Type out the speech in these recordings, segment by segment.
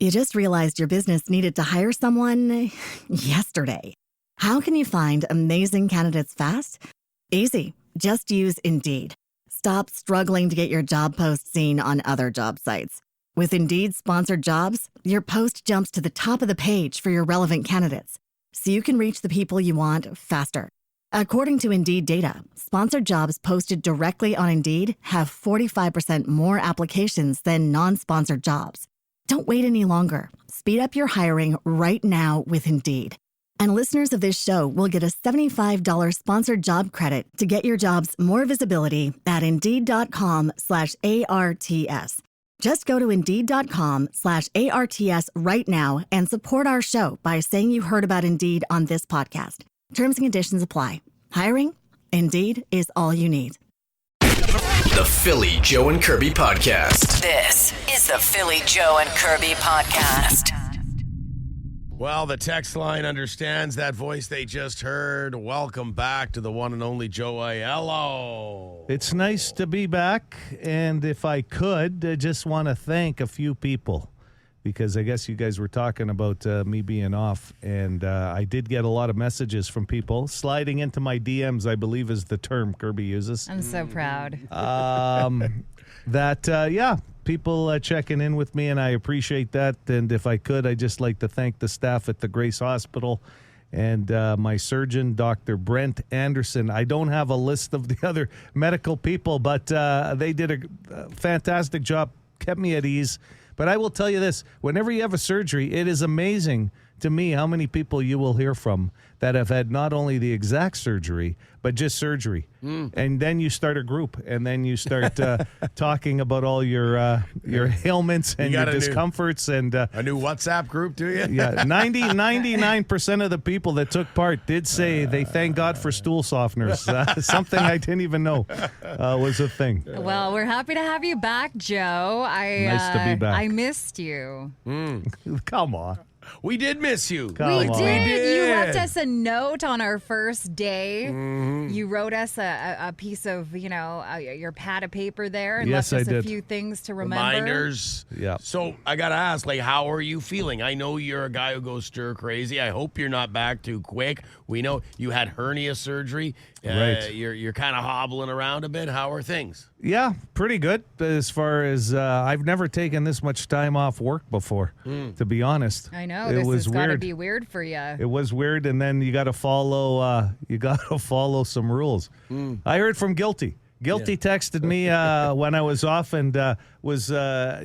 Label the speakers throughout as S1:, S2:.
S1: You just realized your business needed to hire someone yesterday. How can you find amazing candidates fast? Easy. Just use Indeed. Stop struggling to get your job post seen on other job sites. With Indeed sponsored jobs, your post jumps to the top of the page for your relevant candidates, so you can reach the people you want faster. According to Indeed data, sponsored jobs posted directly on Indeed have 45% more applications than non-sponsored jobs. Don't wait any longer. Speed up your hiring right now with Indeed. And listeners of this show will get a $75 sponsored job credit to get your jobs more visibility at Indeed.com/ARTS. Just go to Indeed.com/ARTS right now and support our show by saying you heard about Indeed on this podcast. Terms and conditions apply. Hiring? Indeed is all you need.
S2: The Philly Joe and Kirby Podcast.
S3: This is the Philly Joe and Kirby Podcast.
S4: Well, the text line understands that voice they just heard. Welcome back to the one and only Joe Aiello.
S5: It's nice to be back, and if I could, I just want to thank a few people, because I guess you guys were talking about me being off, and I did get a lot of messages from people. Sliding into my DMs, I believe, is the term Kirby uses.
S6: I'm so proud.
S5: People checking in with me, and I appreciate that. And if I could, I'd just like to thank the staff at the Grace Hospital and my surgeon, Dr. Brent Anderson. I don't have a list of the other medical people, but they did a fantastic job, kept me at ease. But I will tell you this, whenever you have a surgery, it is amazing to me how many people you will hear from that have had not only the exact surgery, but just surgery. And then you start a group, and then you start talking about all your ailments and your discomforts. A
S4: new WhatsApp group, do you?
S5: Yeah, 99% of the people that took part did say they thank God for stool softeners. Something I didn't even know was a thing.
S6: Well, we're happy to have you back, Joe.
S5: Nice to be back.
S6: I missed you.
S5: Come on.
S4: We did miss you.
S6: We did. You left us a note on our first day. You wrote us a piece of, your pad of paper there and
S5: Yes,
S6: left us
S5: I
S6: a
S5: did.
S6: few things to remember.
S4: Reminders.
S5: Yeah.
S4: So I got to ask, how are you feeling? I know you're a guy who goes stir crazy. I hope you're not back too quick. We know you had hernia surgery.
S5: Right.
S4: You're kind of hobbling around a bit. How are things?
S5: Yeah, pretty good. As far as I've never taken this much time off work before, to be honest.
S6: I know.
S5: It
S6: This
S5: was
S6: has got to
S5: weird.
S6: be weird for you.
S5: It was weird, and then you got to follow. Some rules. I heard from Guilty. Guilty texted me when I was off and was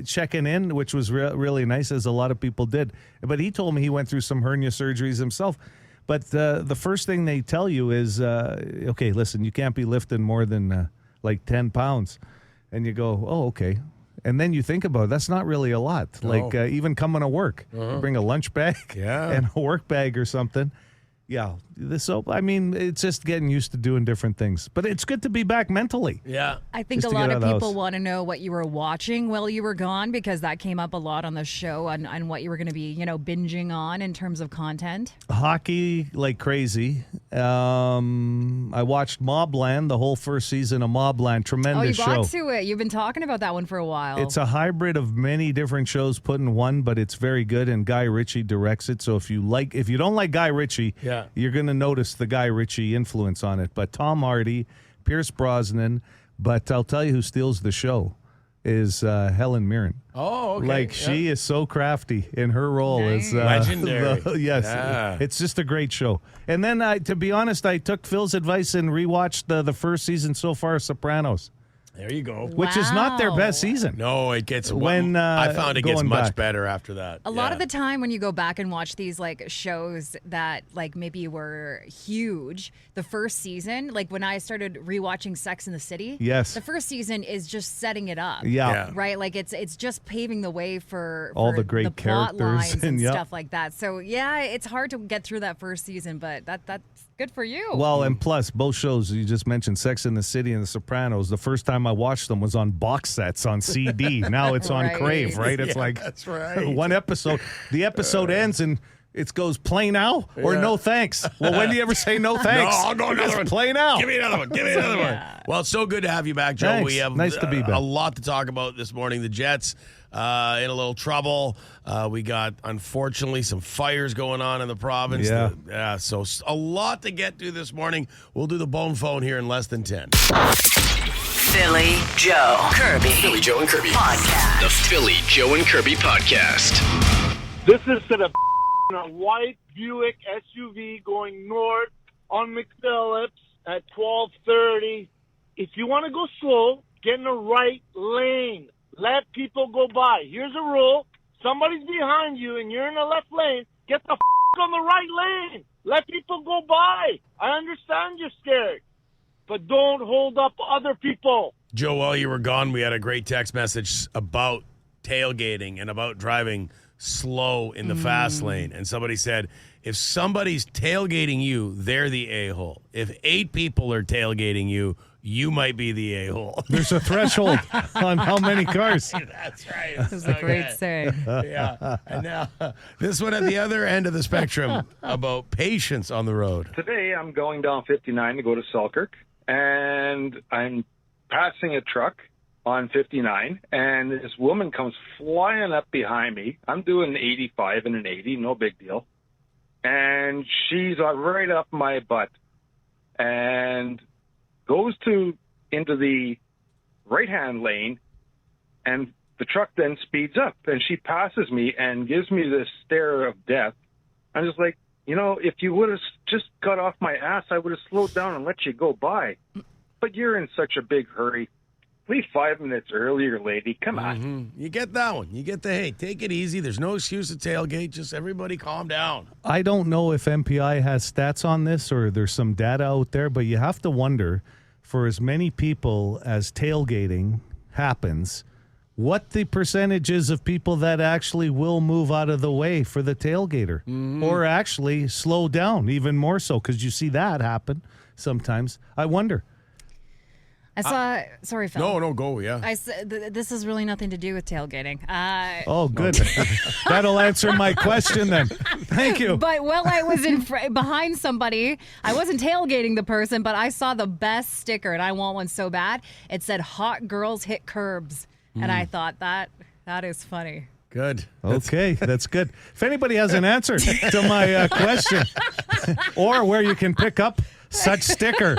S5: checking in, which was really nice, as a lot of people did. But he told me he went through some hernia surgeries himself. But the first thing they tell you is, okay, listen, you can't be lifting more than 10 pounds. And you go, oh, okay. And then you think about it, that's not really a lot.
S4: No.
S5: Even coming to work, bring a lunch bag and a work bag or something. Yeah. It's just getting used to doing different things. But it's good to be back mentally.
S4: Yeah.
S6: I think
S5: Just
S6: a
S5: to
S6: lot
S5: get
S6: of
S5: out of the
S6: people
S5: house.
S6: want to know what you were watching while you were gone, because that came up a lot on the show on what you were going to be, binging on in terms of content.
S5: Hockey like crazy. I watched Mobland, the whole first season of Mobland. Tremendous
S6: you
S5: show.
S6: got to it. You've been talking about that one for a while.
S5: It's a hybrid of many different shows put in one, but it's very good, and Guy Ritchie directs it. So if you don't like Guy Ritchie, you're going to notice the Guy Ritchie influence on it. But Tom Hardy, Pierce Brosnan, but I'll tell you who steals the show is Helen Mirren.
S4: Oh, okay.
S5: She is so crafty in her role as
S4: legendary.
S5: Yes,
S4: Yeah.
S5: It's just a great show. And then, to be honest, I took Phil's advice and rewatched the first season so far, Sopranos.
S4: There you go.
S5: Which is not their best season.
S4: No, it gets
S5: I
S4: found it gets
S5: going
S4: much
S5: back.
S4: better after that.
S6: A lot of the time when you go back and watch these shows that maybe were huge, the first season, when I started rewatching Sex and the City,
S5: Yes.
S6: the first season is just setting it up.
S5: Yeah.
S6: Right? It's just paving the way for
S5: All the great
S6: plot
S5: characters
S6: lines and
S5: and, yep.
S6: stuff like that. So yeah, it's hard to get through that first season, but that's good for you.
S5: Well, and plus, both shows you just mentioned, Sex and the City and The Sopranos, the first time I watched them was on box sets on CD. Now it's on
S6: Right.
S5: Crave, right? It's
S4: That's right.
S5: one episode. The episode ends and It goes play now or no thanks. Well, when do you ever say no thanks?
S4: No, I'll go another one.
S5: Play now.
S4: Give me another one. Give me another one. Well, it's so good to have you back, Joe.
S5: Thanks.
S4: We have
S5: Nice to be back.
S4: a lot to talk about this morning. The Jets in a little trouble. We got, unfortunately, some fires going on in the province.
S5: Yeah.
S4: So a lot to get to this morning. We'll do the bone phone here in less than 10.
S3: Philly Joe. Kirby.
S2: Philly Joe and Kirby.
S3: Podcast.
S2: The Philly Joe and Kirby Podcast.
S7: This is to the a white Buick SUV going north on McPhillips at 12:30. If you want to go slow, get in the right lane. Let people go by. Here's a rule. Somebody's behind you and you're in the left lane. Get the on the right lane. Let people go by. I understand you're scared, but don't hold up other people.
S4: Joe, while you were gone, we had a great text message about tailgating and about driving slow in the fast lane. And somebody said, if somebody's tailgating you, they're the a-hole. If 8 people are tailgating you, you might be the a-hole.
S5: There's a threshold on how many cars.
S4: That's right.
S6: This is a great saying.
S4: Yeah. And now, this one at the other end of the spectrum about patience on the road.
S8: Today, I'm going down 59 to go to Selkirk, and I'm passing a truck on 59, and this woman comes flying up behind me. I'm doing 85 and an 80, no big deal. And she's right up my butt and goes into the right-hand lane, and the truck then speeds up, and she passes me and gives me this stare of death. I'm just like, if you would have just got off my ass, I would have slowed down and let you go by. But you're in such a big hurry. Leave 5 minutes earlier, lady. Come on.
S4: Mm-hmm. You get that one. You get the, hey, take it easy. There's no excuse to tailgate. Just everybody calm down.
S5: I don't know if MPI has stats on this or there's some data out there, but you have to wonder, for as many people as tailgating happens, what the percentage is of people that actually will move out of the way for the tailgater or actually slow down even more so, because you see that happen sometimes. I wonder.
S6: I saw. Sorry, Phil.
S4: No, go, yeah.
S6: I said this has really nothing to do with tailgating.
S5: Oh, good. That'll answer my question then. Thank you.
S6: But while I was behind somebody, I wasn't tailgating the person, but I saw the best sticker, and I want one so bad. It said "Hot girls hit curbs," and I thought that is funny.
S4: Good.
S5: Okay, that's good. If anybody has an answer to my question or where you can pick up such sticker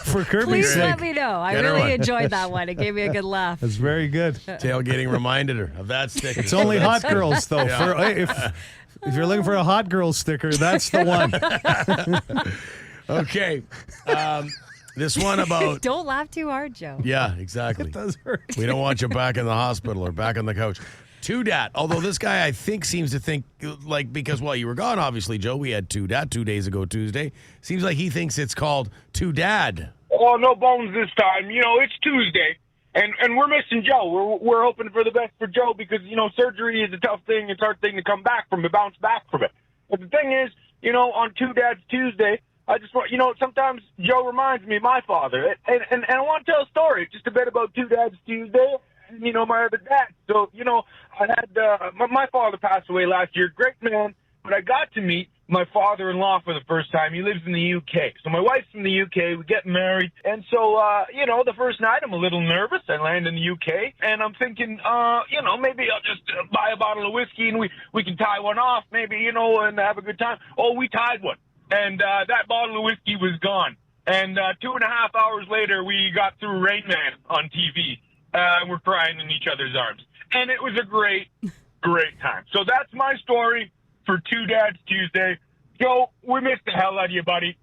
S5: for Kirby's
S6: Please
S5: sake.
S6: let me know. I
S4: Get her
S6: really
S4: one.
S6: enjoyed that one. It gave me a good laugh.
S5: That's very good.
S4: Tailgating reminded her of that sticker.
S5: It's only hot girls, though. If you're looking for a hot girl sticker, that's the one.
S4: Okay. This one about...
S6: Don't laugh too hard, Joe.
S4: Yeah, exactly.
S5: It does hurt.
S4: We don't want you back in the hospital or back on the couch. To Dat, although this guy I think seems to think, because while you were gone, obviously, Joe, we had To Dat 2 days ago Tuesday. Seems like he thinks it's called To Dad.
S7: Oh, no bones this time. It's Tuesday, and we're missing Joe. We're hoping for the best for Joe because, surgery is a tough thing. It's a hard thing to come back from, to bounce back from it. But the thing is, on Two Dads Tuesday, I just want, sometimes Joe reminds me of my father. And I want to tell a story just a bit about Two Dads Tuesday. My other dad. So, I had my father passed away last year. Great man. But I got to meet my father-in-law for the first time. He lives in the UK. So my wife's from the UK. We get married. And so, the first night I'm a little nervous. I land in the UK. And I'm thinking, maybe I'll just buy a bottle of whiskey and we can tie one off maybe, and have a good time. Oh, we tied one. And that bottle of whiskey was gone. And 2.5 hours later, we got through Rain Man on TV. We're crying in each other's arms. And it was a great, great time. So that's my story for Two Dads Tuesday. Joe, we missed the hell out of you, buddy.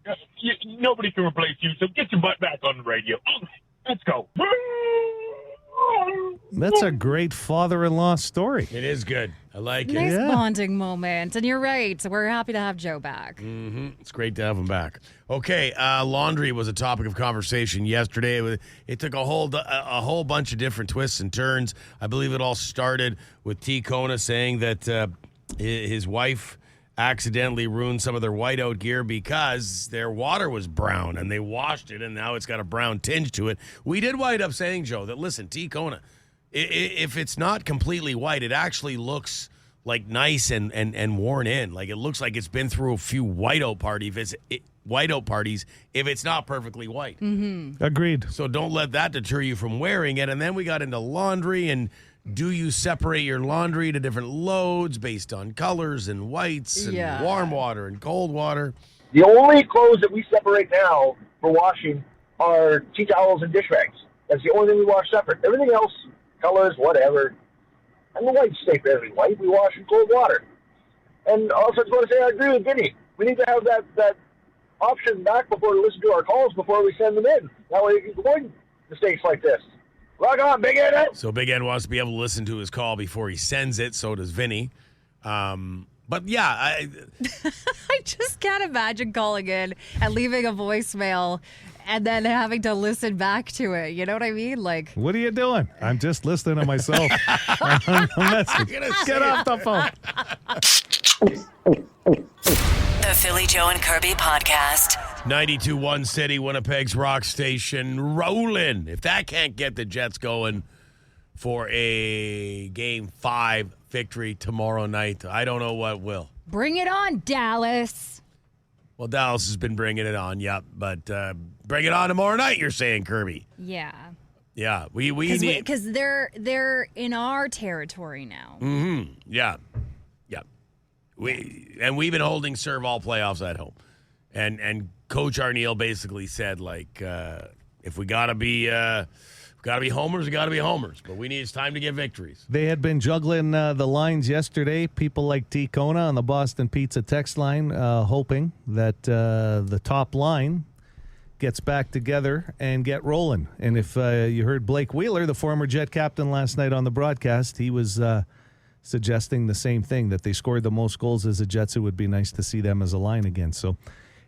S7: Nobody can replace you, so get your butt back on the radio. Let's go.
S5: That's a great father-in-law story.
S4: It is good. I like it.
S6: Nice
S5: Yeah.
S6: bonding moment. And you're right. We're happy to have Joe back.
S4: It's great to have him back. Okay, laundry was a topic of conversation yesterday. It took a whole bunch of different twists and turns. I believe it all started with T. Kona saying that his wife accidentally ruined some of their whiteout gear because their water was brown and they washed it and now it's got a brown tinge to it. We did wind up saying, Joe, that listen, T. Kona, if it's not completely white, it actually looks like nice and worn in. Like it looks like it's been through a few whiteout parties. If it's not perfectly white.
S6: Mm-hmm.
S5: Agreed.
S4: So don't let that deter you from wearing it. And then we got into laundry, and do you separate your laundry to different loads based on colors and whites and warm water and cold water?
S9: The only clothes that we separate now for washing are tea towels and dish bags. That's the only thing we wash separate. Everything else, colors, whatever. And the whites stay fairly white. We wash in cold water. And also, I just want to say I agree with Vinny. We need to have that option back before we listen to our calls before we send them in. That way you can avoid mistakes like this. Rock on, Big Ed.
S4: So Big Ed wants to be able to listen to his call before he sends it. So does Vinny. But yeah,
S6: I just can't imagine calling in and leaving a voicemail and then having to listen back to it. You know what I mean? Like,
S5: what are you doing? I'm just listening to myself. Get off the phone.
S3: The Philly Joe and Kirby podcast.
S4: 92.1 City, Winnipeg's rock station, rolling. If that can't get the Jets going for a Game 5 victory tomorrow night, I don't know what will.
S6: Bring it on, Dallas.
S4: Well, Dallas has been bringing it on, yep. But bring it on tomorrow night, you're saying, Kirby.
S6: Yeah.
S4: Yeah, we need...
S6: Because they're in our territory now.
S4: Mm-hmm. Yeah. We've been holding serve all playoffs at home. And Coach Arneal basically said, like, if we gotta be homers, we gotta be homers. But it's time to get victories.
S5: They had been juggling the lines yesterday. People like T. Kona on the Boston Pizza text line, hoping that the top line gets back together and get rolling. And if you heard Blake Wheeler, the former Jet captain, last night on the broadcast, he was suggesting the same thing, that they scored the most goals as the Jets. It would be nice to see them as a line again. So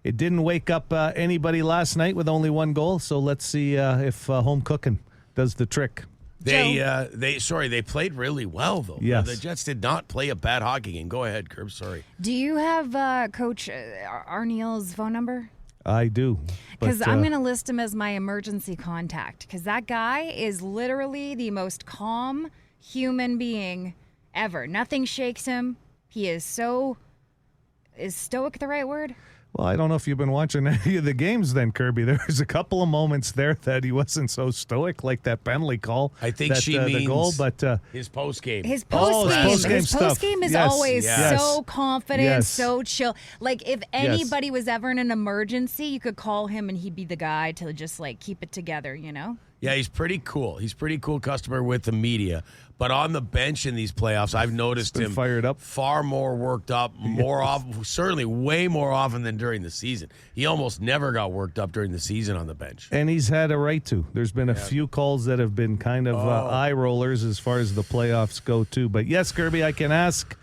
S5: it didn't wake up anybody last night with only one goal. So let's see if home cooking does the trick.
S4: They played really well, though.
S5: Yes.
S4: The Jets did not play a bad hockey game. Go ahead, Curb. Sorry.
S6: Do you have Coach Arneal's phone number?
S5: I do.
S6: Because I'm going to list him as my emergency contact, because that guy is literally the most calm human being ever. Nothing shakes him. He is stoic the right word?
S5: Well, I don't know if you've been watching any of the games then, Kirby. There's a couple of moments there that he wasn't so stoic, like that penalty call.
S4: I think she means
S5: the goal, but
S4: his postgame.
S6: His postgame
S5: stuff.
S6: is
S5: Yes.
S6: always so confident, so chill. Like, if anybody was ever in an emergency, you could call him and he'd be the guy to just, like, keep it together, you know?
S4: Yeah, he's pretty cool. He's pretty cool customer with the media. But on the bench in these playoffs, I've noticed him
S5: fired up,
S4: far more worked up, more often, certainly way more often than during the season. He almost never got worked up during the season on the bench.
S5: And he's had a right to. There's been a few calls that have been kind of eye rollers as far as the playoffs go, too. But yes, Kirby, I can ask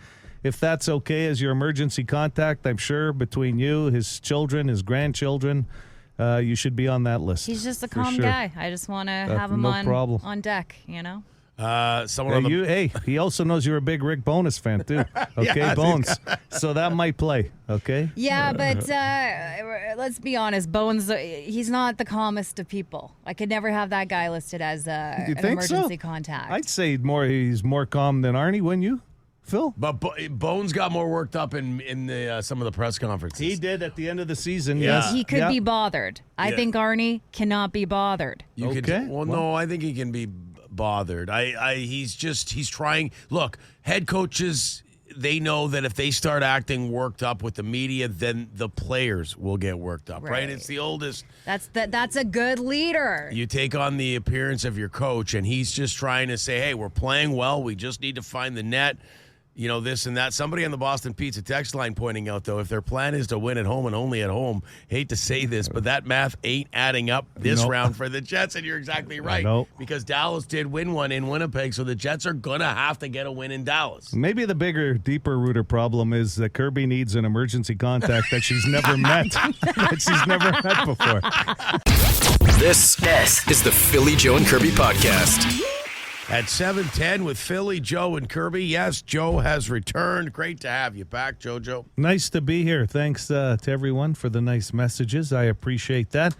S5: if that's okay as your emergency contact. I'm sure between you, his children, his grandchildren, you should be on that list.
S6: He's just a calm guy. I just want to have him on deck, you know?
S5: He also knows you're a big Rick Bowness fan, too. Okay, Bones. So that might play, okay?
S6: Yeah, but let's be honest. Bones, he's not the calmest of people. I could never have that guy listed as an emergency contact.
S5: I'd say he's more calm than Arnie, wouldn't you, Phil?
S4: But Bones got more worked up in some of the press conferences.
S5: He did at the end of the season,
S4: Yeah.
S5: yes.
S6: He could be bothered. I think Arnie cannot be bothered.
S4: No, I think he can be bothered. He's trying. Look, head coaches, they know that if they start acting worked up with the media, then the players will get worked up, right? It's the oldest.
S6: That's a good leader.
S4: You take on the appearance of your coach, and he's just trying to say, hey, we're playing well. We just need to find the net. You know, this and that. Somebody on the Boston Pizza text line pointing out, though, if their plan is to win at home and only at home, hate to say this, but that math ain't adding up this round for the Jets, and you're exactly right. Because Dallas did win one in Winnipeg, so the Jets are going to have to get a win in Dallas.
S5: Maybe the bigger, deeper rooter problem is that Kirby needs an emergency contact that she's never met, that she's never met before.
S2: This is the Philly Joe and Kirby podcast.
S4: At 7:10 with Philly, Joe, and Kirby. Yes, Joe has returned. Great to have you back, JoJo.
S5: Nice to be here. Thanks to everyone for the nice messages. I appreciate that.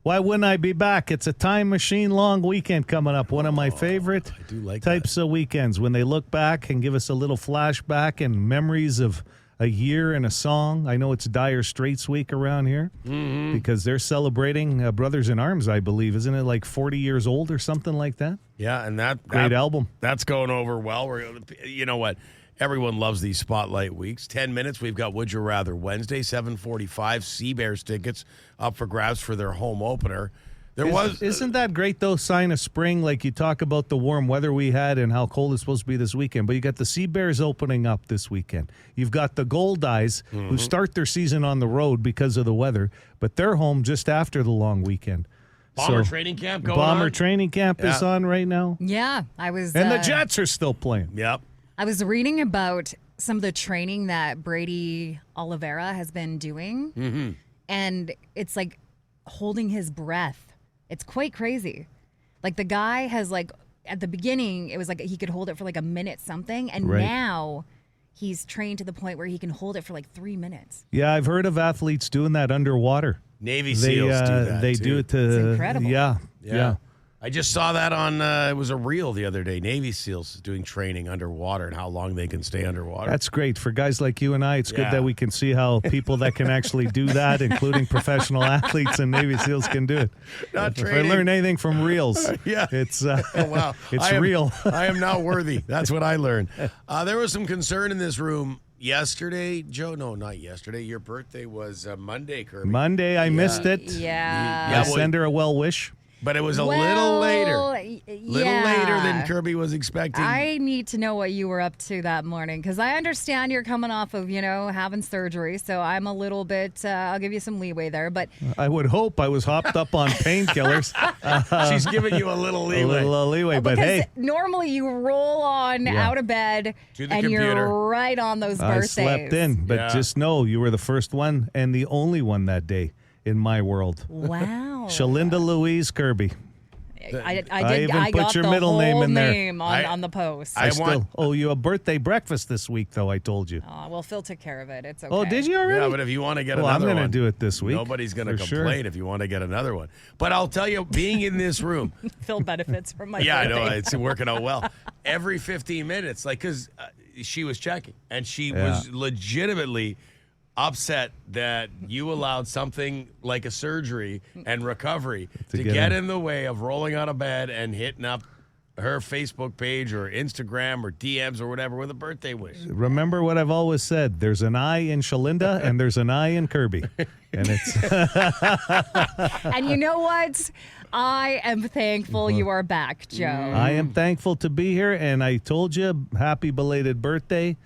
S5: Why wouldn't I be back? It's a time machine long weekend coming up. One of my favorite
S4: I do like
S5: types of weekends when they look back and give us a little flashback and memories of a year and a song. I know it's Dire Straits week around here because they're celebrating Brothers in Arms, I believe. Isn't it like 40 years old or something like that?
S4: Yeah, and that
S5: Great album.
S4: That's going over well. You know what? Everyone loves these spotlight weeks. 10 minutes, we've got Would You Rather Wednesday, 7:45. Sea Bears tickets up for grabs for their home opener.
S5: Isn't that great, though, sign of spring? Like you talk about the warm weather we had and how cold it's supposed to be this weekend, but you got the Sea Bears opening up this weekend. You've got the Gold Eyes who start their season on the road because of the weather, but they're home just after the long weekend.
S4: Bomber training camp going on?
S5: Bomber training camp is on right now.
S6: Yeah, I was.
S5: And the Jets are still playing.
S4: Yep.
S6: I was reading about some of the training that Brady Oliveira has been doing, and it's like holding his breath. It's quite crazy. Like the guy has like at the beginning, it was like he could hold it for like a minute something, and now he's trained to the point where he can hold it for like 3 minutes.
S5: Yeah, I've heard of athletes doing that underwater.
S4: Navy SEALs do that.
S5: They
S4: too.
S5: do it to.
S6: It's incredible.
S5: Yeah.
S4: I just saw that on, it was a reel the other day. Navy SEALs doing training underwater and how long they can stay underwater.
S5: That's great. For guys like you and I, it's good
S4: Yeah.
S5: that we can see how people that can actually do that, including professional athletes and Navy SEAls, can do it.
S4: Not
S5: If I
S4: training.
S5: learn anything from reels, it's
S4: Oh, wow.
S5: it's real.
S4: I am not worthy. That's what I learned. There was some concern in this room yesterday, Joe. No, not yesterday. Your birthday was Monday, Kirby.
S5: Monday, I missed it.
S6: Yeah.
S5: I send her a well wish.
S4: But it was a little later. Little later than Kirby was expecting.
S6: I need to know what you were up to that morning because I understand you're coming off of, having surgery. So I'm a little bit, I'll give you some leeway there. But
S5: I would hope I was hopped up on painkillers.
S4: She's giving you a little leeway.
S5: A little leeway, but
S6: because
S5: hey.
S6: normally you roll on out of bed
S4: To the
S6: and
S4: computer.
S6: you're right on those
S5: I
S6: birthdays.
S5: slept in, but just know you were the first one and the only one that day in my world.
S6: Wow.
S5: Shalinda Louise Kirby.
S6: I
S5: even
S6: got
S5: put your
S6: the
S5: middle
S6: whole
S5: name in there.
S6: name on the post.
S5: I still owe you a birthday breakfast this week, though, I told you.
S6: Oh, well, Phil took care of it. It's okay.
S5: Oh, did you already?
S4: Yeah, but if you want to get
S5: Well,
S4: another
S5: I'm
S4: one.
S5: going to do it this week.
S4: Nobody's going to
S5: for
S4: complain
S5: sure.
S4: if you want to get another one. But I'll tell you, being in this room.
S6: Phil benefits from my
S4: Yeah, I know.
S6: birthday.
S4: It's working out well. Every 15 minutes, because she was checking, and she was legitimately upset that you allowed something like a surgery and recovery to get in the way of rolling out of bed and hitting up her Facebook page or Instagram or DMs or whatever with a birthday wish.
S5: Remember what I've always said. There's an I in Shalinda and there's an I in Kirby. And it's
S6: And you know what? I am thankful you are back, Joe.
S5: I am thankful to be here, and I told you, happy belated birthday.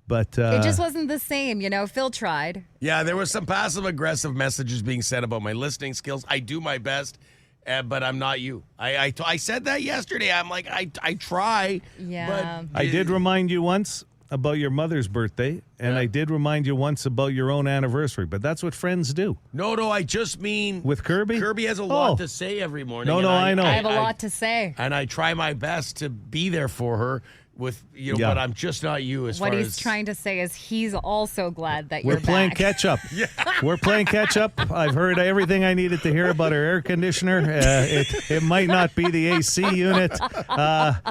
S5: But
S6: it just wasn't the same, Phil tried.
S4: Yeah, there was some passive-aggressive messages being said about my listening skills. I do my best, but I'm not you. I said that yesterday. I'm like, I try.
S6: Yeah.
S4: But
S5: I did remind you once about your mother's birthday, and I did remind you once about your own anniversary, but that's what friends do.
S4: No, I just mean...
S5: With Kirby?
S4: Kirby has a lot to say every morning.
S5: No, I know.
S6: I have a lot to say.
S4: And I try my best to be there for her with, but I'm just not you as
S6: What
S4: far
S6: he's
S4: as...
S6: trying to say is he's also glad that you're
S5: We're playing
S6: back.
S5: catch up. We're playing catch up. I've heard everything I needed to hear about our air conditioner. It might not be the AC unit,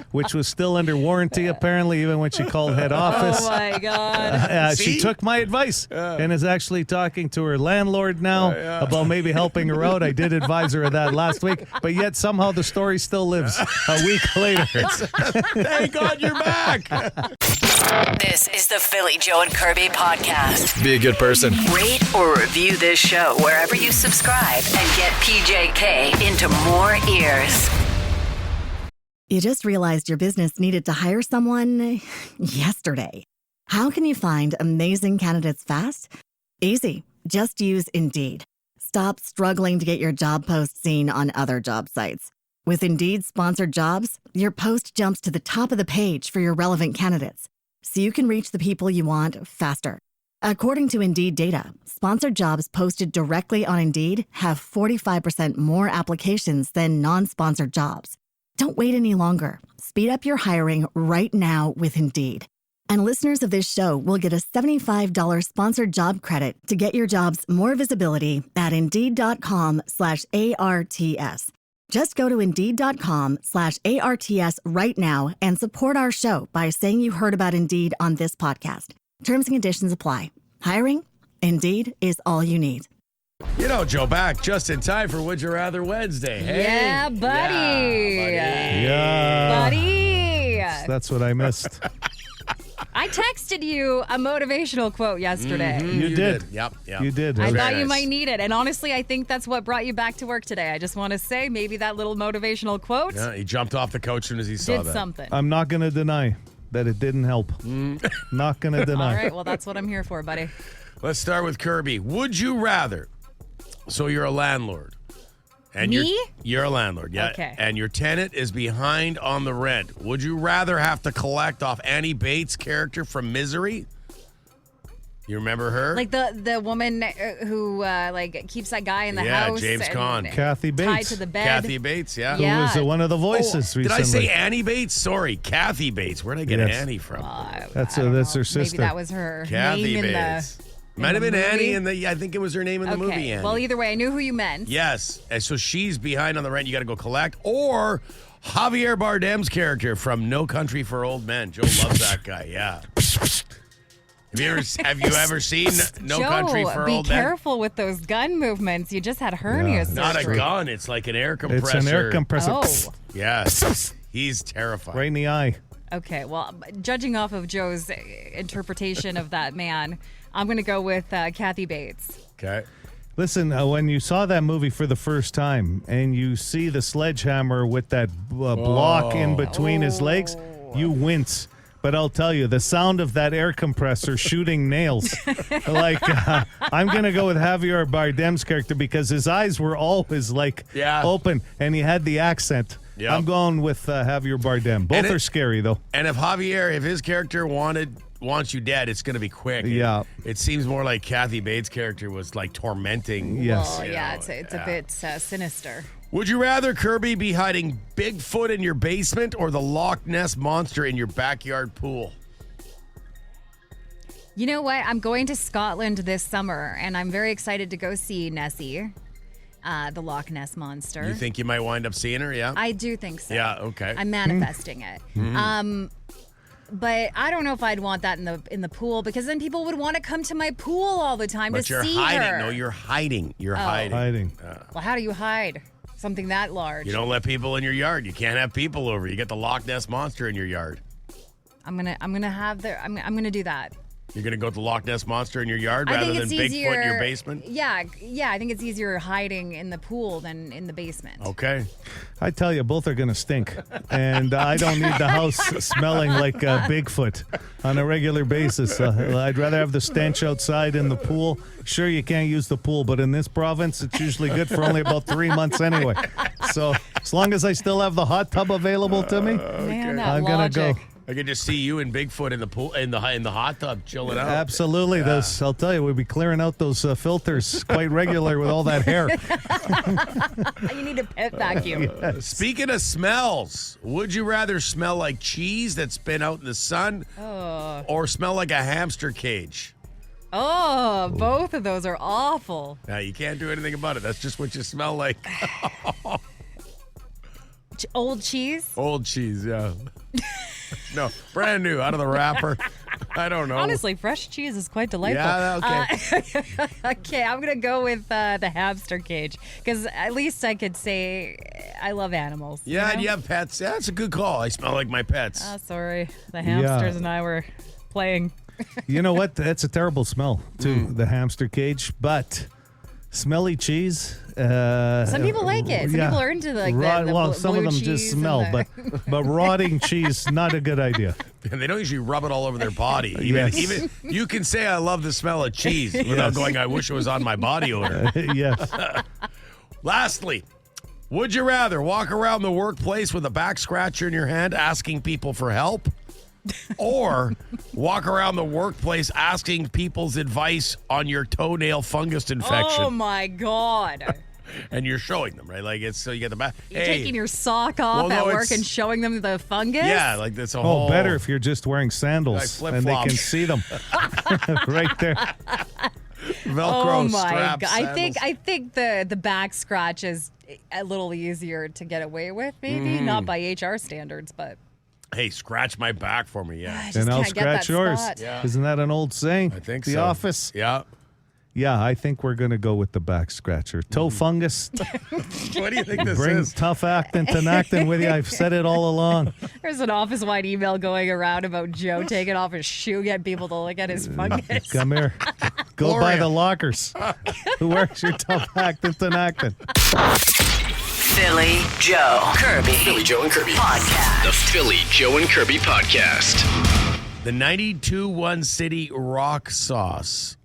S5: which was still under warranty apparently, even when she called head office.
S6: Oh my God.
S5: She took my advice and is actually talking to her landlord now about maybe helping her out. I did advise her of that last week, but yet somehow the story still lives a week later.
S4: Thank God you're back.
S3: This is the Philly Joe and Kirby podcast.
S2: Be a good person.
S3: Rate or review this show wherever you subscribe and get PJK into more ears.
S1: You just realized your business needed to hire someone yesterday. How can you find amazing candidates fast? Easy. Just use Indeed. Stop struggling to get your job post seen on other job sites. With Indeed sponsored jobs, your post jumps to the top of the page for your relevant candidates, so you can reach the people you want faster. According to Indeed data, sponsored jobs posted directly on Indeed have 45% more applications than non-sponsored jobs. Don't wait any longer. Speed up your hiring right now with Indeed. And listeners of this show will get a $75 sponsored job credit to get your jobs more visibility at Indeed.com/ARTS. Just go to Indeed.com/ARTS right now and support our show by saying you heard about Indeed on this podcast. Terms and conditions apply. Hiring? Indeed is all you need.
S4: You know, Joe, back just in time for Would You Rather Wednesday. Hey.
S6: Yeah, buddy.
S5: Yeah.
S6: Buddy.
S5: That's what I missed.
S6: I texted you a motivational quote yesterday.
S5: You did.
S4: Yep.
S5: You did.
S6: I
S4: Very
S6: thought you
S4: nice.
S6: might need it. And honestly, I think that's what brought you back to work today. I just want to say maybe that little motivational quote
S4: Yeah, he jumped off the couch as soon as he saw
S6: did
S4: that.
S6: something.
S5: I'm not going to deny that it didn't help. Not going to deny.
S6: All right, well, that's what I'm here for, buddy.
S4: Let's start with Kirby. Would you rather? So you're a landlord. And
S6: Me?
S4: You're a landlord, yeah.
S6: Okay.
S4: And your tenant is behind on the rent. Would you rather have to collect off Annie Bates' character from Misery? You remember her?
S6: Like the woman who keeps that guy in the house.
S4: James
S6: and
S4: Caan.
S5: Kathy Bates.
S6: Tied to the bed.
S4: Kathy Bates, yeah.
S5: Who
S6: Yeah.
S5: was one of the voices
S4: Did
S5: recently.
S4: I say Annie Bates? Sorry, Kathy Bates. Where did I get
S5: Yes.
S4: Annie from?
S5: That's
S6: I don't
S5: her
S6: know.
S5: sister.
S6: Maybe that was her
S4: Kathy
S6: name
S4: Bates.
S6: in
S4: Might have
S6: the
S4: been
S6: movie?
S4: Annie in the. I think it was her name in the movie. Annie.
S6: Well, either way, I knew who you meant.
S4: Yes. And so she's behind on the rent. You got to go collect. Or Javier Bardem's character from No Country for Old Men. Joe loves that guy. Yeah. Have you ever seen No
S6: Joe,
S4: Country for
S6: be
S4: Old Men?
S6: careful with those gun movements. You just had hernia surgery.
S4: Not a gun. It's like an air compressor.
S5: It's an air compressor.
S6: Oh.
S5: Psst,
S4: Yes. He's terrifying.
S5: right in the eye.
S6: Okay, well, judging off of Joe's interpretation of that man, I'm going to go with Kathy Bates.
S4: Okay.
S5: Listen, when you saw that movie for the first time and you see the sledgehammer with that block in between his legs, you wince. But I'll tell you, the sound of that air compressor shooting nails. I'm going to go with Javier Bardem's character because his eyes were always open and he had the accent.
S4: Yep.
S5: I'm going with Javier Bardem. Both are scary, though.
S4: And if his character wants you dead, it's going to be quick.
S5: Yeah.
S4: It seems more like Kathy Bates' character was like tormenting.
S5: Yes.
S6: Well, yeah, it's a bit sinister.
S4: Would you rather, Kirby, be hiding Bigfoot in your basement or the Loch Ness Monster in your backyard pool?
S6: You know what? I'm going to Scotland this summer, and I'm very excited to go see Nessie, the Loch Ness Monster.
S4: You think you might wind up seeing her, yeah?
S6: I do think so.
S4: Yeah, okay.
S6: I'm manifesting it. But I don't know if I'd want that in the pool because then people would want to come to my pool all the time
S4: But
S6: to
S4: you're
S6: see
S4: hiding.
S6: her.
S4: No, you're hiding. You're hiding.
S5: Hiding.
S6: Well, how do you hide something that large?
S4: You don't let people in your yard. You can't have people over. You get the Loch Ness Monster in your yard.
S6: I'm gonna do that.
S4: You're going to go with the Loch Ness Monster in your yard
S6: I
S4: rather
S6: think
S4: than
S6: it's easier,
S4: Bigfoot in your basement?
S6: Yeah. I think it's easier hiding in the pool than in the basement.
S4: Okay.
S5: I tell you, both are going to stink. And I don't need the house smelling like Bigfoot on a regular basis. I'd rather have the stench outside in the pool. Sure, you can't use the pool, but in this province, it's usually good for only about 3 months anyway. So as long as I still have the hot tub available to me,
S6: Man, that
S5: I'm going to
S6: logic.
S5: go.
S4: I could just see you and Bigfoot in the pool, in the hot tub, chilling out.
S5: Absolutely. I'll tell you, we'll be clearing out those filters quite regular with all that hair.
S6: You need a pet vacuum.
S4: Speaking of smells, would you rather smell like cheese that's been out in the sun or smell like a hamster cage?
S6: Oh, both of those are awful.
S4: Now, you can't do anything about it. That's just what you smell like.
S6: Old cheese?
S4: Old cheese, yeah. No, brand new, out of the wrapper. I don't know.
S6: Honestly, fresh cheese is quite delightful.
S4: Yeah, okay.
S6: Okay, I'm going to go with the hamster cage because at least I could say I love animals.
S4: Yeah,
S6: you know?
S4: and you have pets. Yeah, that's a good call. I smell like my pets.
S6: Sorry. The hamsters and I were playing.
S5: You know what? That's a terrible smell, too, the hamster cage. But smelly cheese.
S6: Some people like it. Some people are into the
S5: well, some
S6: blue
S5: of them just
S6: cheese
S5: smell,
S6: and
S5: but rotting cheese, not a good idea.
S4: And they don't usually rub it all over their body.
S5: Yes.
S4: Even you can say I love the smell of cheese without going, I wish it was on my body odor.
S5: Yes.
S4: Lastly, would you rather walk around the workplace with a back scratcher in your hand asking people for help? Or walk around the workplace asking people's advice on your toenail fungus infection?
S6: Oh my God.
S4: and you're showing them, right? Like, it's so you get the back.
S6: You're taking your sock off at work and showing them the fungus?
S4: Yeah, like that's a whole.
S5: better if you're just wearing sandals
S4: Like
S5: and they can
S4: flip-flops.
S5: see them right there.
S4: Velcro strap
S6: God.
S4: sandals.
S6: I think the back scratch is a little easier to get away with, maybe. Not by HR standards, but
S4: Hey, scratch my back for me, yeah.
S6: I just
S5: And I'll
S6: can't get that
S5: scratch yours.
S6: spot.
S4: Yeah.
S5: Isn't that an old saying?
S4: I think
S5: The
S4: so.
S5: Office.
S4: Yeah.
S5: Yeah, I think we're going to go with the back scratcher. Toe fungus.
S4: What do you think this
S5: Bring
S4: is?
S5: tough acting to acting with you. I've said it all along.
S6: There's an office-wide email going around about Joe taking off his shoe, getting people to look at his fungus.
S5: Come here. Go by
S4: Gloria.
S5: the lockers. Who wears your tough acting to acting?
S3: Philly Joe Kirby.
S2: Philly Joe and Kirby.
S3: Podcast.
S2: The Philly Joe and Kirby podcast.
S4: The 92-1 City Rock Sauce.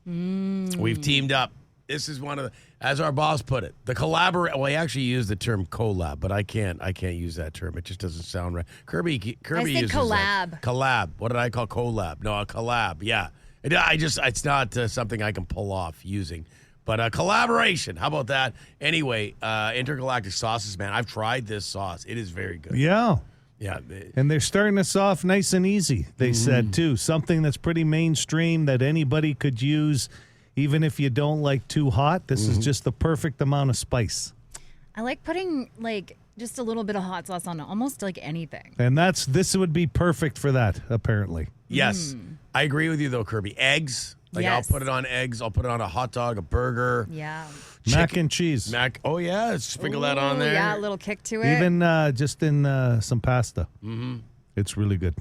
S4: We've teamed up. This is one of the, as our boss put it, the collaborate. Well, he actually used the term collab, but I can't use that term. It just doesn't sound right. Kirby
S6: I said
S4: uses
S6: collab.
S4: that. Collab. What did I call collab? No, a collab. Yeah. It's not something I can pull off using. But a collaboration. How about that? Anyway, intergalactic sauces, man. I've tried this sauce. It is very good.
S5: Yeah.
S4: Yeah.
S5: And they're starting us off nice and easy, they said, too. Something that's pretty mainstream that anybody could use, even if you don't like too hot. This is just the perfect amount of spice.
S6: I like putting, like, just a little bit of hot sauce on almost, like, anything.
S5: And this would be perfect for that, apparently.
S4: Yes. I agree with you, though, Kirby. Eggs. Like,
S6: Yes.
S4: I'll put it on eggs. I'll put it on a hot dog, a burger.
S6: Yeah.
S5: Mac and cheese.
S4: Oh, yeah. Sprinkle that on
S6: Ooh,
S4: there.
S6: Yeah, a little kick to it.
S5: Even just in some pasta. It's really good.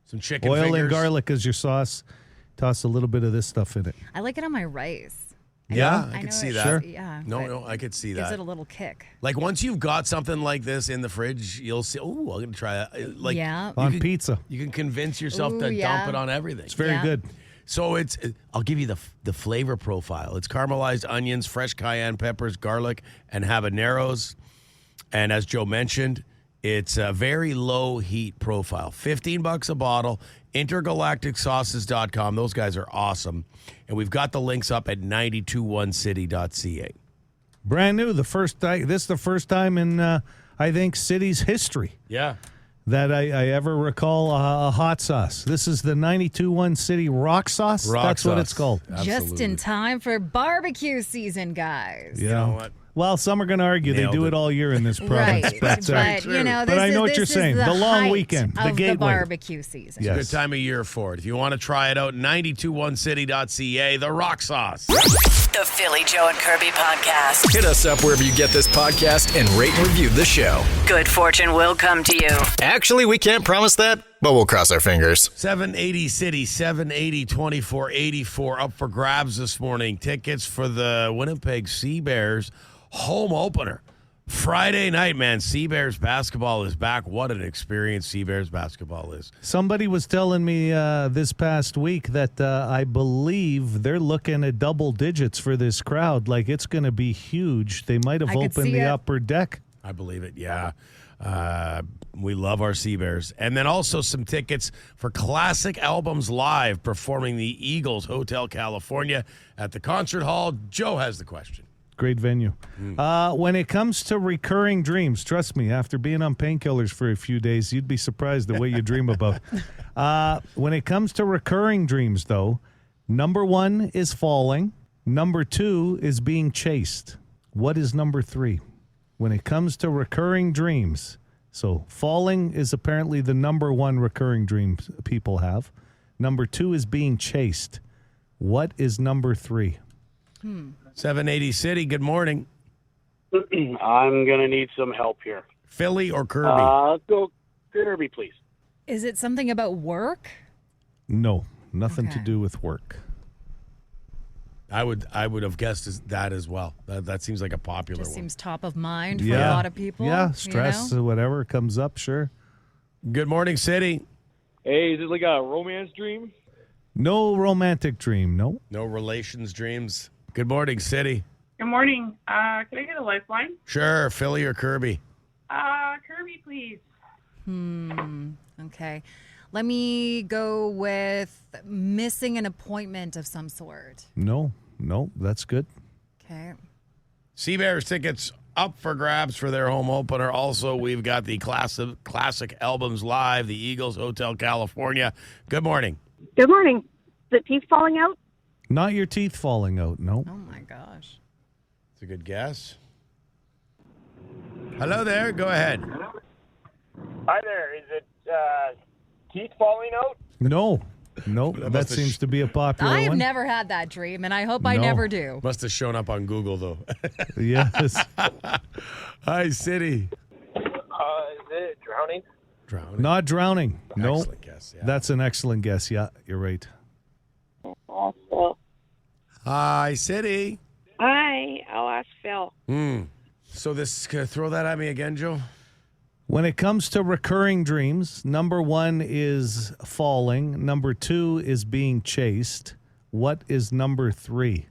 S4: Some chicken
S5: Oil
S4: fingers.
S5: and garlic is your sauce. Toss a little bit of this stuff in it.
S6: I like it on my rice.
S4: Yeah, I
S6: know
S4: can see
S6: it-
S4: that.
S5: Sure.
S6: Yeah.
S4: No,
S6: but
S4: no, I could see
S6: gives
S4: that.
S6: it a little kick.
S4: Like, once you've got something like this in the fridge, you'll see, oh, I'm going to try that. Like,
S6: Yeah.
S5: On
S4: can-
S5: pizza.
S4: You can convince yourself
S6: Ooh,
S4: to
S6: yeah.
S4: dump it on everything.
S5: It's very
S6: Yeah.
S5: good.
S4: So I'll give you the flavor profile. It's caramelized onions, fresh cayenne peppers, garlic, and habaneros. And as Joe mentioned, it's a very low heat profile. $15 a bottle. Intergalacticsauces.com. Those guys are awesome. And we've got the links up at 921city.ca.
S5: Brand new. This is the first time in, I think, City's history
S4: Yeah.
S5: that I ever recall a hot sauce. This is the 92-1 City Rock Sauce. That's what it's called.
S6: Just in time for barbecue season, guys.
S5: Yeah.
S4: You know what?
S5: Well, some are going to argue
S4: Nailed
S5: they do
S4: it.
S5: it all year in this province.
S6: Right,
S5: But,
S6: but you know,
S5: But I know what
S6: this
S5: you're
S6: is
S5: saying. The long
S6: height
S5: weekend, the
S6: of
S5: gateway.
S6: the barbecue season.
S5: Yeah.
S4: Good time of year for it. If you want to try it out, 921city.ca, the rock sauce.
S3: The Philly Joe and Kirby podcast.
S2: Hit us up wherever you get this podcast and rate and review the show.
S3: Good fortune will come to you.
S2: Actually, we can't promise that, but we'll cross our fingers.
S4: 780 City, 780 2484 up for grabs this morning. Tickets for the Winnipeg Sea Bears home opener. Friday night, man. Sea Bears basketball is back. What an experience Sea Bears basketball is.
S5: Somebody was telling me this past week that I believe they're looking at double digits for this crowd. Like, it's going to be huge. They might have
S6: I could
S5: opened
S6: see
S5: the
S6: it.
S5: upper deck.
S4: I believe it, yeah. We love our Sea Bears. And then also some tickets for Classic Albums Live performing the Eagles Hotel California at the Concert Hall. Joe has the question.
S5: Great venue. When it comes to recurring dreams, trust me, after being on painkillers for a few days, you'd be surprised at what you dream about. When it comes to recurring dreams, though, number 1 is falling. Number 2 is being chased. What is number 3? When it comes to recurring dreams, so falling is apparently the number 1 recurring dream people have. Number 2 is being chased. What is number 3?
S4: 780 City, good morning.
S10: I'm going to need some help here.
S4: Philly or Kirby?
S10: Go Kirby, please.
S6: Is it something about work?
S5: No, nothing to
S6: Okay.
S5: do with work.
S4: I would have guessed that as well. That seems like a popular
S6: Just
S4: one.
S6: seems top of mind for a lot of people.
S5: Yeah,
S6: you
S5: stress,
S6: know?
S5: whatever comes up, sure.
S4: Good morning, City.
S10: Hey, is it like a romance dream?
S5: No romantic dream, no.
S4: No relations dreams. Good morning, City.
S11: Good morning. Can I get a lifeline?
S4: Sure, Philly or Kirby?
S11: Kirby, please.
S6: Okay. Let me go with missing an appointment of some sort.
S5: No, that's good.
S6: Okay.
S4: Seabears tickets up for grabs for their home opener. Also, we've got the classic albums live, the Eagles Hotel California. Good morning.
S12: Good morning. The teeth falling out?
S5: Not your teeth falling out, no.
S6: Oh, my gosh.
S4: It's a good guess. Hello there. Go ahead.
S10: Hi there. Is it teeth falling out?
S5: No. That seems to be a popular
S6: I have
S5: one.
S6: never had that dream, and I hope I never do.
S4: Must have shown up on Google, though.
S5: Yes.
S4: Hi, City.
S10: Is it drowning?
S4: Drowning.
S5: Not drowning. No.
S4: Excellent guess, yeah.
S5: That's an excellent guess. Yeah, you're right.
S4: Hi, City.
S11: Hi, I'll ask Phil.
S4: So throw that at me again, Joe.
S5: When it comes to recurring dreams, number 1 is falling. Number 2 is being chased. What is number 3?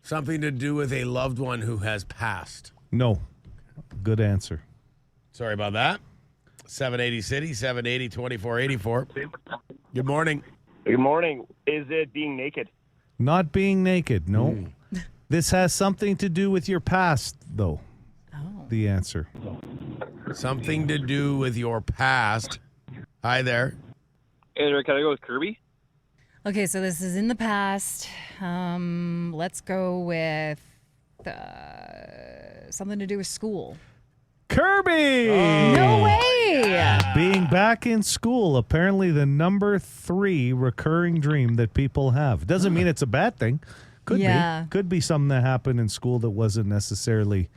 S4: Something to do with a loved one who has passed.
S5: No. Good answer.
S4: Sorry about that. 780 City, 780-2484. Good morning.
S10: Good morning. Is it being naked?
S5: Not being naked. No. This has something to do with your past, though.
S6: Oh.
S5: The answer.
S4: Something to do with your past. Hi there.
S10: Can I go with Kirby?
S6: Okay, so this is in the past. Let's go with something to do with school.
S5: Kirby!
S6: No way!
S5: Being back in school, apparently the number 3 recurring dream that people have. Doesn't mean it's a bad thing. Could be. Could be something that happened in school that wasn't necessarily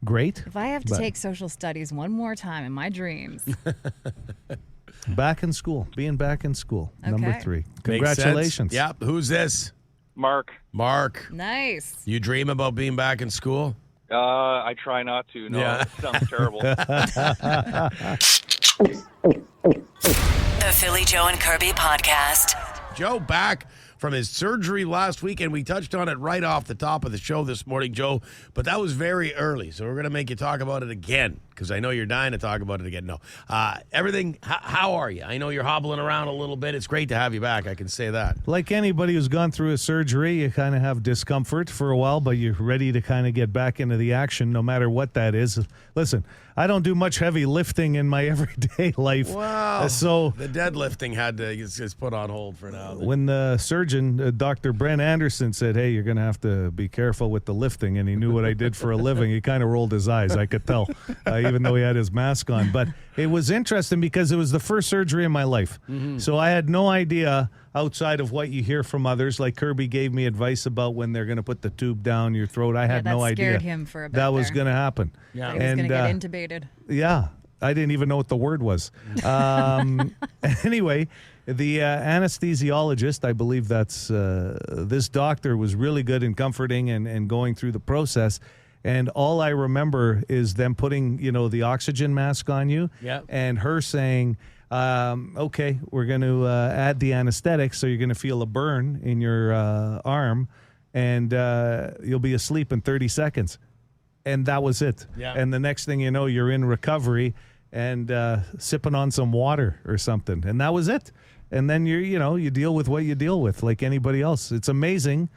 S5: great.
S6: If I have to take social studies one more time in my dreams.
S5: Back in school. Being back in school.
S6: Okay.
S5: Number 3.
S4: Makes
S5: Congratulations.
S4: sense. Yep. Who's this?
S10: Mark.
S6: Nice.
S4: You dream about being back in school?
S10: I try not to. No,
S4: Yeah.
S10: It sounds terrible.
S3: The Philly Joe and Kirby podcast.
S4: Joe back from his surgery last week, and we touched on it right off the top of the show this morning, Joe, but that was very early, so we're going to make you talk about it again, because I know you're dying to talk about it again. No. Everything, how are you? I know you're hobbling around a little bit. It's great to have you back, I can say that.
S5: Like anybody who's gone through a surgery, you kind of have discomfort for a while, but you're ready to kind of get back into the action no matter what that is. Listen, I don't do much heavy lifting in my everyday life.
S4: Wow.
S5: So
S4: the deadlifting had to just put on hold for now.
S5: When the surgeon, Dr. Brent Anderson, said, hey, you're going to have to be careful with the lifting, and he knew what I did for a living, he kind of rolled his eyes, I could tell, even though he had his mask on. But it was interesting because it was the first surgery in my life. Mm-hmm. So I had no idea outside of what you hear from others. Like Kirby gave me advice about when they're going to put the tube down your throat. I had no idea.
S6: That scared him for a bit.
S5: That was going to happen.
S6: Yeah. He was going to get intubated.
S5: Yeah. I didn't even know what the word was. Anyway, the anesthesiologist, I believe that's this doctor, was really good in comforting and going through the process. And all I remember is them putting, the oxygen mask on you, and her saying, okay, we're going to add the anesthetic, so you're going to feel a burn in your arm, and you'll be asleep in 30 seconds. And that was it. Yeah. And the next thing you know, you're in recovery and sipping on some water or something. And that was it. And then you deal with what you deal with like anybody else. It's amazing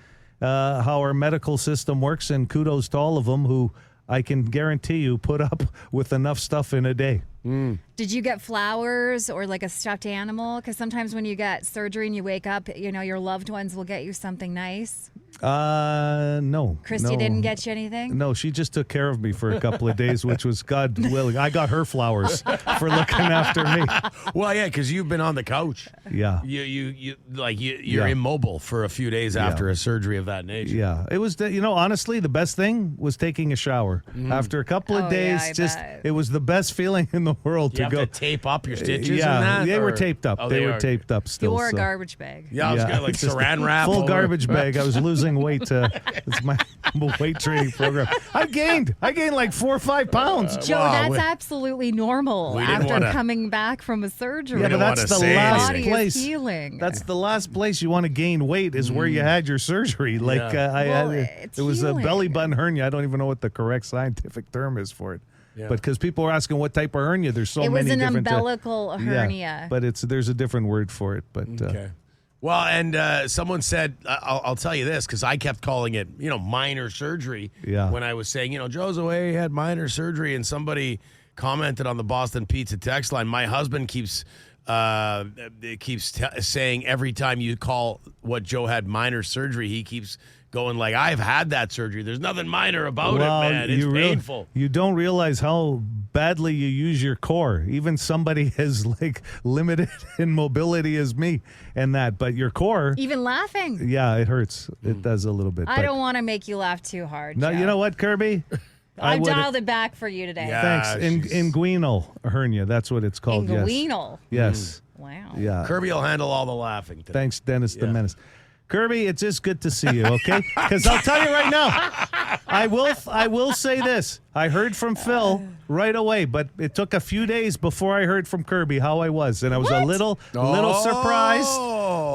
S5: how our medical system works, and kudos to all of them who I can guarantee you put up with enough stuff in a day.
S6: Did you get flowers or like a stuffed animal? Because sometimes when you get surgery and you wake up, your loved ones will get you something nice.
S5: No.
S6: Christy didn't get you anything?
S5: No, she just took care of me for a couple of days, which was God willing. I got her flowers for looking after me.
S4: Well, yeah, because you've been on the couch.
S5: Yeah.
S4: You're immobile for a few days after a surgery of that nature.
S5: Yeah. It was, honestly, the best thing was taking a shower. After a couple of days, it was the best feeling in the world to go.
S4: To tape up your stitches
S5: yeah,
S4: and that?
S5: They were taped up. They were taped up still.
S6: You wore a garbage bag.
S4: Yeah, I was got like saran wrap.
S5: Full garbage bag. I was losing weight. It's my weight training program. I gained like 4 or 5 pounds.
S6: Joe, that's absolutely normal after coming back from a surgery.
S5: Yeah, but that's the last place.
S6: Healing.
S5: That's the last place you want to gain weight is where you had your surgery. Like it was a belly button hernia. I don't even know what the correct scientific term is for it. Yeah. But because people are asking what type of hernia, there's so many different.
S6: It was an umbilical hernia.
S5: Yeah, but there's a different word for it. But
S4: okay. Well, and someone said, I'll tell you this, because I kept calling it, minor surgery.
S5: Yeah.
S4: When I was saying, Joe's away, he had minor surgery, and somebody commented on the Boston Pizza text line, my husband keeps saying every time you call what Joe had minor surgery, he keeps going like, I've had that surgery. There's nothing minor about it, man. It's painful.
S5: You don't realize how badly you use your core. Even somebody as limited in mobility as me and that. But your core.
S6: Even laughing.
S5: Yeah, it hurts. It does a little bit.
S6: I don't want to make you laugh too hard,
S5: No,
S6: Joe.
S5: you know what, Kirby?
S6: I dialed it back for you today.
S4: Yeah.
S5: Thanks. Inguinal hernia. That's what it's called.
S6: Inguinal.
S5: Yes.
S6: Wow.
S5: Yeah.
S4: Kirby will handle all the laughing today.
S5: Thanks, Dennis the Menace. Kirby, it's just good to see you, okay? Because I'll tell you right now, I will say this. I heard from Phil right away, but it took a few days before I heard from Kirby how I was, and I was a little surprised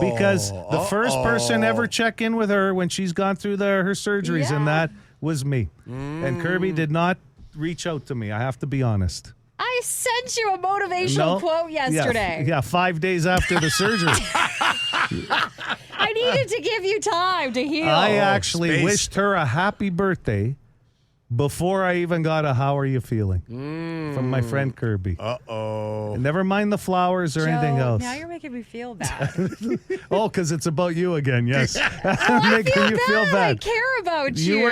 S5: because the first person ever check in with her when she's gone through her surgeries and that was me. And Kirby did not reach out to me. I have to be honest.
S6: I sent you a motivational quote yesterday.
S5: Yeah, 5 days after the surgery.
S6: I needed to give you time to heal.
S5: I actually wished her a happy birthday before I even got a how are you feeling from my friend Kirby.
S4: Uh-oh.
S5: Never mind the flowers or anything else.
S6: Now you're making me feel bad.
S5: Because it's about you again, yes.
S6: Making you feel bad. I care about you.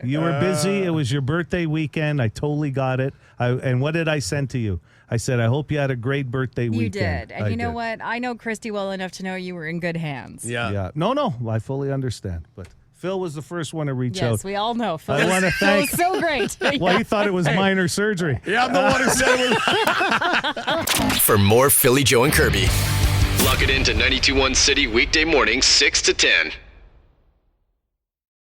S5: You were busy. It was your birthday weekend. I totally got it. And what did I send to you? I said, I hope you had a great birthday weekend.
S6: You did. And you know what? I know Christy well enough to know you were in good hands.
S5: Yeah. No, I fully understand. But Phil was the first one to reach out.
S6: Yes, we all know. Phil
S5: I want to thank.
S6: Phil was so great.
S5: Well, he thought it was minor surgery.
S4: Yeah, I'm the one who said it was.
S2: For more Philly, Joe, and Kirby, log it into 92.1 City weekday mornings 6 to 10.